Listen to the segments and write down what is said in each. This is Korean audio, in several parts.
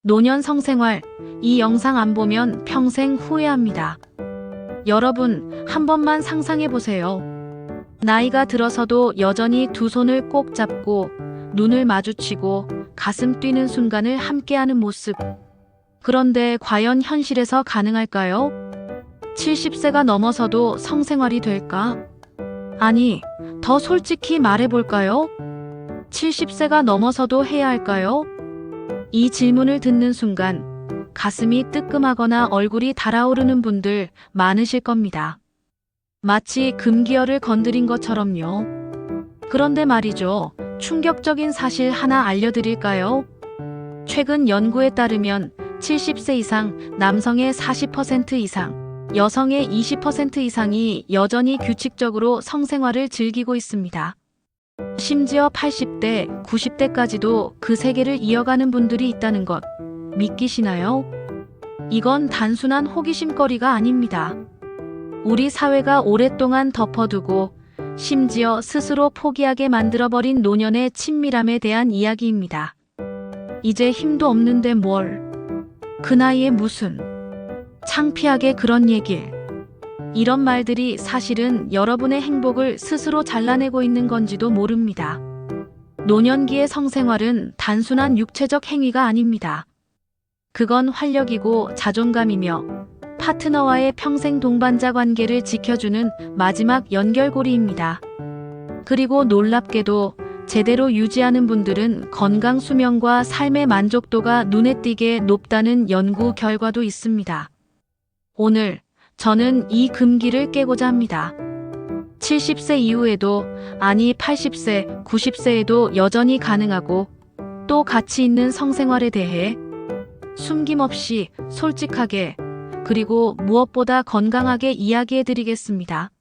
노년 성생활, 이 영상 안 보면 평생 후회합니다. 여러분, 한 번만 상상해 보세요. 나이가 들어서도 여전히 두 손을 꼭 잡고 눈을 마주치고 가슴 뛰는 순간을 함께하는 모습. 그런데 과연 현실에서 가능할까요? 70세가 넘어서도 성생활이 될까? 아니, 더 솔직히 말해볼까요? 70세가 넘어서도 해야 할까요? 이 질문을 듣는 순간 가슴이 뜨끔하거나 얼굴이 달아오르는 분들 많으실 겁니다. 마치 금기어를 건드린 것처럼요. 그런데 말이죠. 충격적인 사실 하나 알려드릴까요? 최근 연구에 따르면 70세 이상 남성의 40% 이상, 여성의 20% 이상이 여전히 규칙적으로 성생활을 즐기고 있습니다. 심지어 80대, 90대까지도 그 세계를 이어가는 분들이 있다는 것 믿기시나요? 이건 단순한 호기심거리가 아닙니다. 우리 사회가 오랫동안 덮어두고 심지어 스스로 포기하게 만들어버린 노년의 친밀함에 대한 이야기입니다. 이제 힘도 없는데 뭘? 그 나이에 무슨? 창피하게 그런 얘길. 이런 말들이 사실은 여러분의 행복을 스스로 잘라내고 있는 건지도 모릅니다. 노년기의 성생활은 단순한 육체적 행위가 아닙니다. 그건 활력이고 자존감이며 파트너와의 평생 동반자 관계를 지켜주는 마지막 연결고리입니다. 그리고 놀랍게도 제대로 유지하는 분들은 건강 수명과 삶의 만족도가 눈에 띄게 높다는 연구 결과도 있습니다. 오늘 저는 이 금기를 깨고자 합니다. 70세 이후에도, 아니 80세, 90세에도 여전히 가능하고 또 가치 있는 성생활에 대해 숨김없이 솔직하게 그리고 무엇보다 건강하게 이야기해드리겠습니다.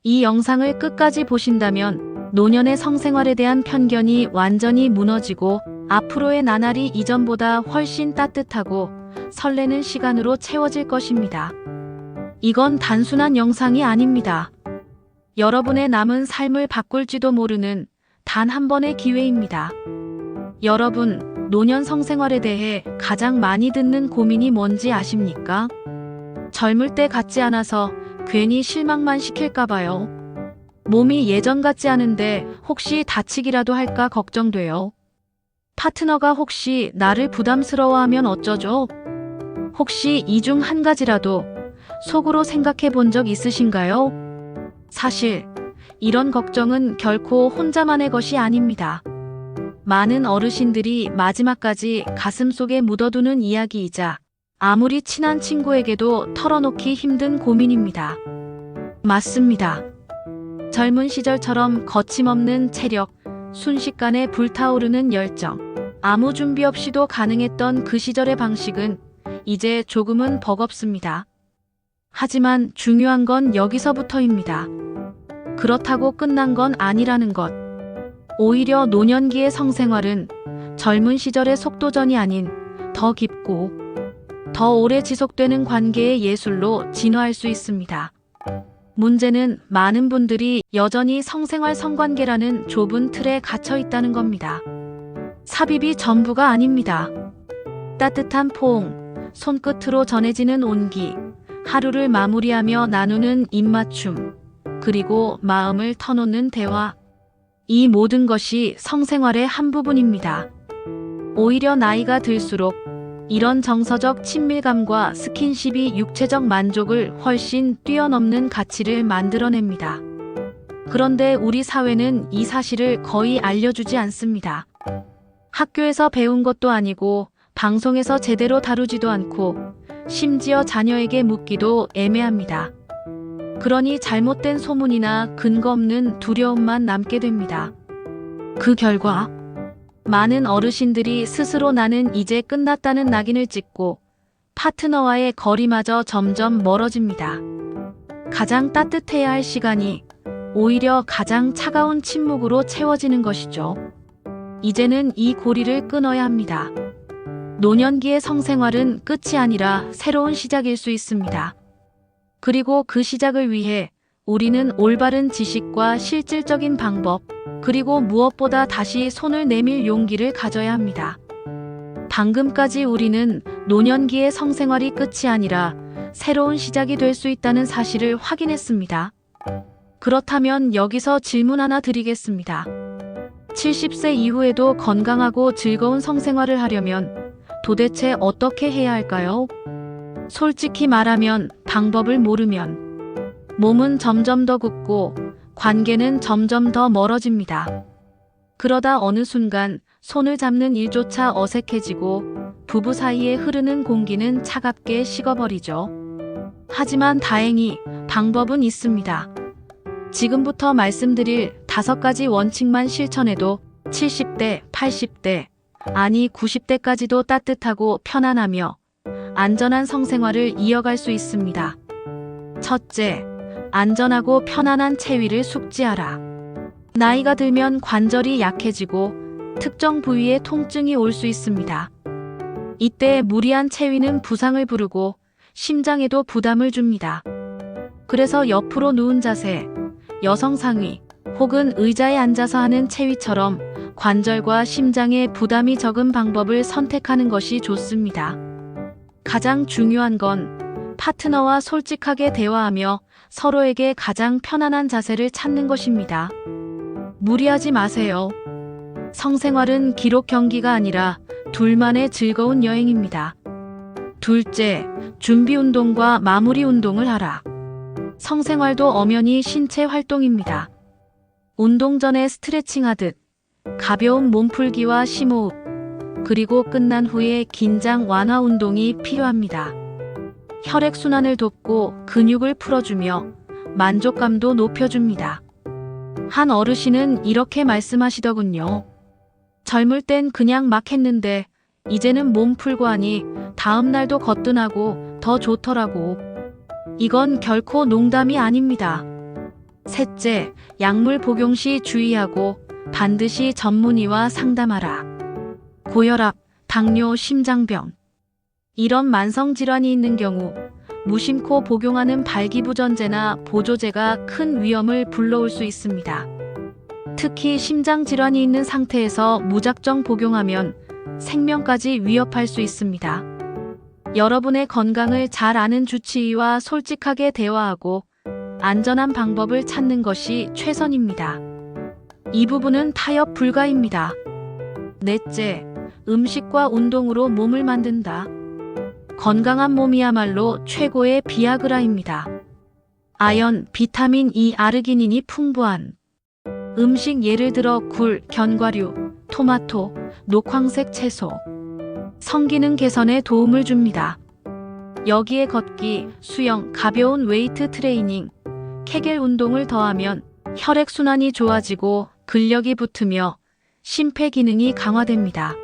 이 영상을 끝까지 보신다면 노년의 성생활에 대한 편견이 완전히 무너지고 앞으로의 나날이 이전보다 훨씬 따뜻하고 설레는 시간으로 채워질 것입니다. 이건 단순한 영상이 아닙니다. 여러분의 남은 삶을 바꿀지도 모르는 단 한 번의 기회입니다. 여러분, 노년 성생활에 대해 가장 많이 듣는 고민이 뭔지 아십니까? 젊을 때 같지 않아서 괜히 실망만 시킬까봐요. 몸이 예전 같지 않은데 혹시 다치기라도 할까 걱정돼요. 파트너가 혹시 나를 부담스러워하면 어쩌죠? 혹시 이 중 한 가지라도 속으로 생각해 본 적 있으신가요? 사실 이런 걱정은 결코 혼자만의 것이 아닙니다. 많은 어르신들이 마지막까지 가슴속에 묻어두는 이야기이자 아무리 친한 친구에게도 털어놓기 힘든 고민입니다. 맞습니다. 젊은 시절처럼 거침없는 체력, 순식간에 불타오르는 열정, 아무 준비 없이도 가능했던 그 시절의 방식은 이제 조금은 버겁습니다. 하지만 중요한 건 여기서부터입니다. 그렇다고 끝난 건 아니라는 것. 오히려 노년기의 성생활은 젊은 시절의 속도전이 아닌 더 깊고 더 오래 지속되는 관계의 예술로 진화할 수 있습니다. 문제는 많은 분들이 여전히 성생활 성관계라는 좁은 틀에 갇혀 있다는 겁니다. 삽입이 전부가 아닙니다. 따뜻한 포옹, 손끝으로 전해지는 온기, 하루를 마무리하며 나누는 입맞춤, 그리고 마음을 터놓는 대화. 이 모든 것이 성생활의 한 부분입니다. 오히려 나이가 들수록 이런 정서적 친밀감과 스킨십이 육체적 만족을 훨씬 뛰어넘는 가치를 만들어냅니다. 그런데 우리 사회는 이 사실을 거의 알려주지 않습니다. 학교에서 배운 것도 아니고 방송에서 제대로 다루지도 않고 심지어 자녀에게 묻기도 애매합니다. 그러니 잘못된 소문이나 근거 없는 두려움만 남게 됩니다. 그 결과 많은 어르신들이 스스로 나는 이제 끝났다는 낙인을 찍고 파트너와의 거리마저 점점 멀어집니다. 가장 따뜻해야 할 시간이 오히려 가장 차가운 침묵으로 채워지는 것이죠. 이제는 이 고리를 끊어야 합니다. 노년기의 성생활은 끝이 아니라 새로운 시작일 수 있습니다. 그리고 그 시작을 위해 우리는 올바른 지식과 실질적인 방법, 그리고 무엇보다 다시 손을 내밀 용기를 가져야 합니다. 방금까지 우리는 노년기의 성생활이 끝이 아니라 새로운 시작이 될 수 있다는 사실을 확인했습니다. 그렇다면 여기서 질문 하나 드리겠습니다. 70세 이후에도 건강하고 즐거운 성생활을 하려면 도대체 어떻게 해야 할까요? 솔직히 말하면 방법을 모르면 몸은 점점 더 굳고 관계는 점점 더 멀어집니다. 그러다 어느 순간 손을 잡는 일조차 어색해지고 부부 사이에 흐르는 공기는 차갑게 식어버리죠. 하지만 다행히 방법은 있습니다. 지금부터 말씀드릴 5가지 원칙만 실천해도 70대, 80대, 아니 90대까지도 따뜻하고 편안하며 안전한 성생활을 이어갈 수 있습니다. 첫째, 안전하고 편안한 체위를 숙지하라. 나이가 들면 관절이 약해지고 특정 부위에 통증이 올 수 있습니다. 이때 무리한 체위는 부상을 부르고 심장에도 부담을 줍니다. 그래서 옆으로 누운 자세, 여성 상의 혹은 의자에 앉아서 하는 체위처럼 관절과 심장에 부담이 적은 방법을 선택하는 것이 좋습니다. 가장 중요한 건 파트너와 솔직하게 대화하며 서로에게 가장 편안한 자세를 찾는 것입니다. 무리하지 마세요. 성생활은 기록 경기가 아니라 둘만의 즐거운 여행입니다. 둘째, 준비 운동과 마무리 운동을 하라. 성생활도 엄연히 신체 활동입니다. 운동 전에 스트레칭 하듯 가벼운 몸풀기와 심호흡, 그리고 끝난 후에 긴장 완화 운동이 필요합니다. 혈액순환을 돕고 근육을 풀어주며 만족감도 높여줍니다. 한 어르신은 이렇게 말씀하시더군요. 젊을 땐 그냥 막 했는데 이제는 몸 풀고 하니 다음 날도 거뜬하고 더 좋더라고. 이건 결코 농담이 아닙니다. 셋째, 약물 복용 시 주의하고 반드시 전문의와 상담하라. 고혈압, 당뇨, 심장병, 이런 만성질환이 있는 경우 무심코 복용하는 발기부전제나 보조제가 큰 위험을 불러올 수 있습니다. 특히 심장질환이 있는 상태에서 무작정 복용하면 생명까지 위협할 수 있습니다. 여러분의 건강을 잘 아는 주치의와 솔직하게 대화하고 안전한 방법을 찾는 것이 최선입니다. 이 부분은 타협 불가입니다. 넷째, 음식과 운동으로 몸을 만든다. 건강한 몸이야말로 최고의 비아그라입니다. 아연, 비타민 E, 아르기닌이 풍부한 음식, 예를 들어 굴, 견과류, 토마토, 녹황색 채소, 성기능 개선에 도움을 줍니다. 여기에 걷기, 수영, 가벼운 웨이트 트레이닝, 케겔 운동을 더하면 혈액순환이 좋아지고 근력이 붙으며 심폐기능이 강화됩니다.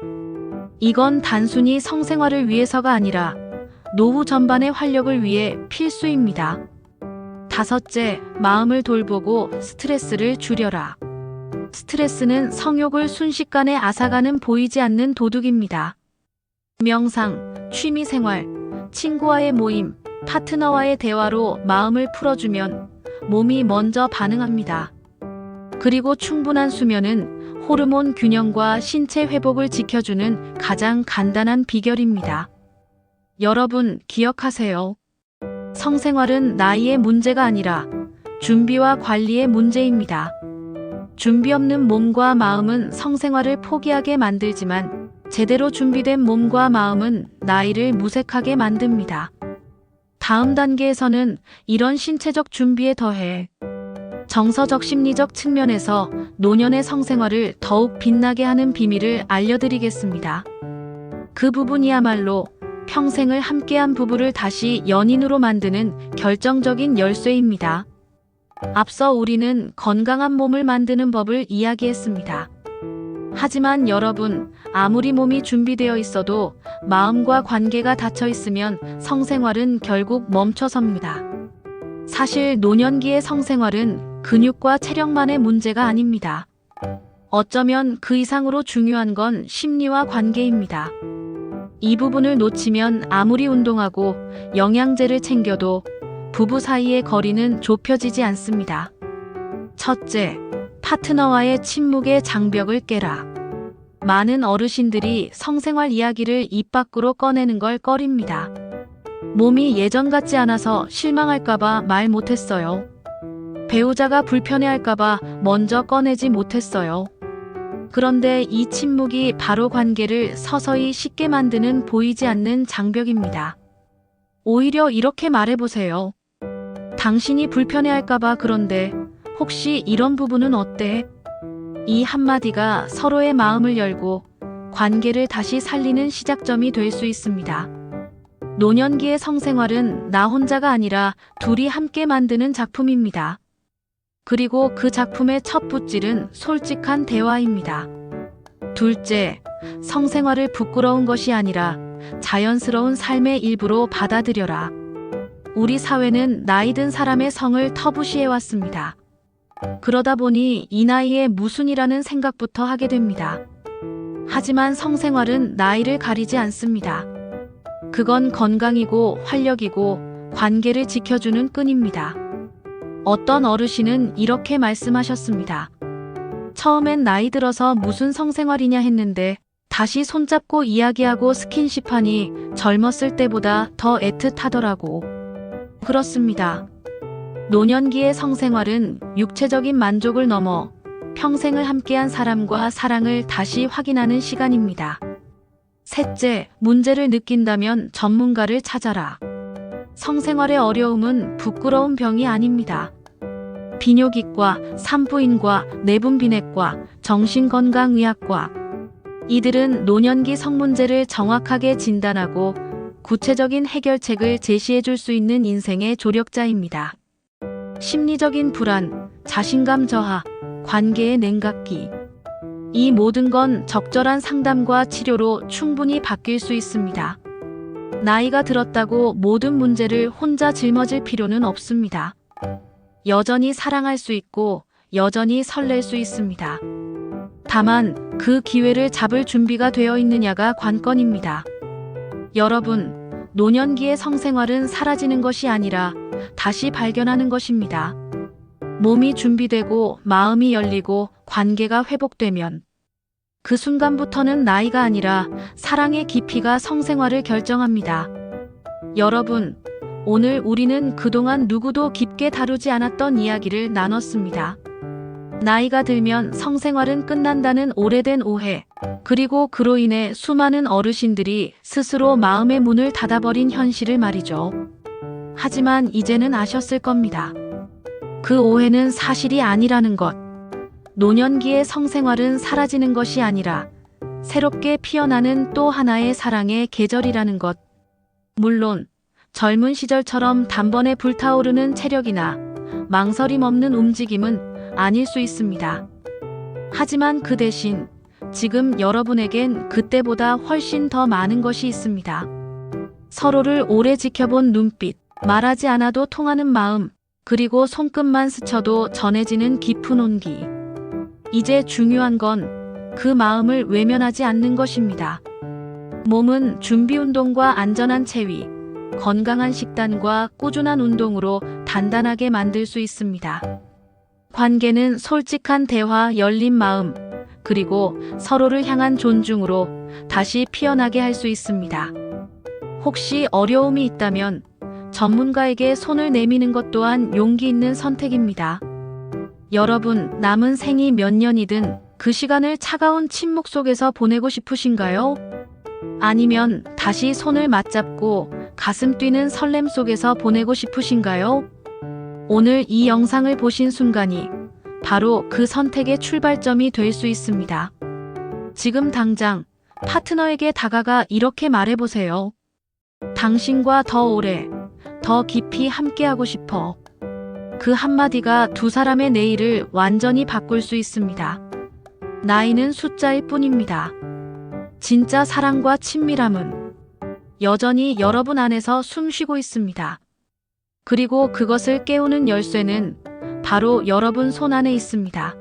이건 단순히 성생활을 위해서가 아니라 노후 전반의 활력을 위해 필수입니다. 다섯째, 마음을 돌보고 스트레스를 줄여라. 스트레스는 성욕을 순식간에 앗아가는 보이지 않는 도둑입니다. 명상, 취미생활, 친구와의 모임, 파트너와의 대화로 마음을 풀어주면 몸이 먼저 반응합니다. 그리고 충분한 수면은 호르몬 균형과 신체 회복을 지켜주는 가장 간단한 비결입니다. 여러분, 기억하세요. 성생활은 나이의 문제가 아니라 준비와 관리의 문제입니다. 준비 없는 몸과 마음은 성생활을 포기하게 만들지만 제대로 준비된 몸과 마음은 나이를 무색하게 만듭니다. 다음 단계에서는 이런 신체적 준비에 더해 정서적 심리적 측면에서 노년의 성생활을 더욱 빛나게 하는 비밀을 알려드리겠습니다. 그 부분이야말로 평생을 함께한 부부를 다시 연인으로 만드는 결정적인 열쇠입니다. 앞서 우리는 건강한 몸을 만드는 법을 이야기했습니다. 하지만 여러분, 아무리 몸이 준비되어 있어도 마음과 관계가 닫혀 있으면 성생활은 결국 멈춰섭니다. 사실 노년기의 성생활은 근육과 체력만의 문제가 아닙니다. 어쩌면 그 이상으로 중요한 건 심리와 관계입니다. 이 부분을 놓치면 아무리 운동하고 영양제를 챙겨도 부부 사이의 거리는 좁혀지지 않습니다. 첫째, 파트너와의 침묵의 장벽을 깨라. 많은 어르신들이 성생활 이야기를 입 밖으로 꺼내는 걸 꺼립니다. 몸이 예전 같지 않아서 실망할까봐 말 못했어요. 배우자가 불편해할까봐 먼저 꺼내지 못했어요. 그런데 이 침묵이 바로 관계를 서서히 쉽게 만드는 보이지 않는 장벽입니다. 오히려 이렇게 말해보세요. 당신이 불편해할까봐 그런데 혹시 이런 부분은 어때? 이 한마디가 서로의 마음을 열고 관계를 다시 살리는 시작점이 될 수 있습니다. 노년기의 성생활은 나 혼자가 아니라 둘이 함께 만드는 작품입니다. 그리고 그 작품의 첫 붓질은 솔직한 대화입니다. 둘째, 성생활을 부끄러운 것이 아니라 자연스러운 삶의 일부로 받아들여라. 우리 사회는 나이 든 사람의 성을 터부시해왔습니다. 그러다 보니 이 나이에 무슨이라는 생각부터 하게 됩니다. 하지만 성생활은 나이를 가리지 않습니다. 그건 건강이고 활력이고 관계를 지켜주는 끈입니다. 어떤 어르신은 이렇게 말씀하셨습니다. 처음엔 나이 들어서 무슨 성생활이냐 했는데 다시 손잡고 이야기하고 스킨십하니 젊었을 때보다 더 애틋하더라고. 그렇습니다. 노년기의 성생활은 육체적인 만족을 넘어 평생을 함께한 사람과 사랑을 다시 확인하는 시간입니다. 셋째, 문제를 느낀다면 전문가를 찾아라. 성생활의 어려움은 부끄러운 병이 아닙니다. 비뇨기과, 산부인과, 내분비내과, 정신건강의학과. 이들은 노년기 성문제를 정확하게 진단하고 구체적인 해결책을 제시해 줄 수 있는 인생의 조력자입니다. 심리적인 불안, 자신감 저하, 관계의 냉각기. 이 모든 건 적절한 상담과 치료로 충분히 바뀔 수 있습니다. 나이가 들었다고 모든 문제를 혼자 짊어질 필요는 없습니다. 여전히 사랑할 수 있고 여전히 설렐 수 있습니다. 다만 그 기회를 잡을 준비가 되어 있느냐가 관건입니다. 여러분, 노년기의 성생활은 사라지는 것이 아니라 다시 발견하는 것입니다. 몸이 준비되고 마음이 열리고 관계가 회복되면 그 순간부터는 나이가 아니라 사랑의 깊이가 성생활을 결정합니다. 여러분, 오늘 우리는 그동안 누구도 깊게 다루지 않았던 이야기를 나눴습니다. 나이가 들면 성생활은 끝난다는 오래된 오해, 그리고 그로 인해 수많은 어르신들이 스스로 마음의 문을 닫아버린 현실을 말이죠. 하지만 이제는 아셨을 겁니다. 그 오해는 사실이 아니라는 것. 노년기의 성생활은 사라지는 것이 아니라 새롭게 피어나는 또 하나의 사랑의 계절이라는 것. 물론 젊은 시절처럼 단번에 불타오르는 체력이나 망설임 없는 움직임은 아닐 수 있습니다. 하지만 그 대신 지금 여러분에겐 그때보다 훨씬 더 많은 것이 있습니다. 서로를 오래 지켜본 눈빛, 말하지 않아도 통하는 마음, 그리고 손끝만 스쳐도 전해지는 깊은 온기. 이제 중요한 건 그 마음을 외면하지 않는 것입니다. 몸은 준비 운동과 안전한 체위, 건강한 식단과 꾸준한 운동으로 단단하게 만들 수 있습니다. 관계는 솔직한 대화, 열린 마음, 그리고 서로를 향한 존중으로 다시 피어나게 할 수 있습니다. 혹시 어려움이 있다면 전문가에게 손을 내미는 것 또한 용기 있는 선택입니다. 여러분, 남은 생이 몇 년이든 그 시간을 차가운 침묵 속에서 보내고 싶으신가요? 아니면 다시 손을 맞잡고 가슴 뛰는 설렘 속에서 보내고 싶으신가요? 오늘 이 영상을 보신 순간이 바로 그 선택의 출발점이 될 수 있습니다. 지금 당장 파트너에게 다가가 이렇게 말해보세요. 당신과 더 오래, 더 깊이 함께하고 싶어. 그 한마디가 두 사람의 내일을 완전히 바꿀 수 있습니다. 나이는 숫자일 뿐입니다. 진짜 사랑과 친밀함은 여전히 여러분 안에서 숨쉬고 있습니다. 그리고 그것을 깨우는 열쇠는 바로 여러분 손 안에 있습니다.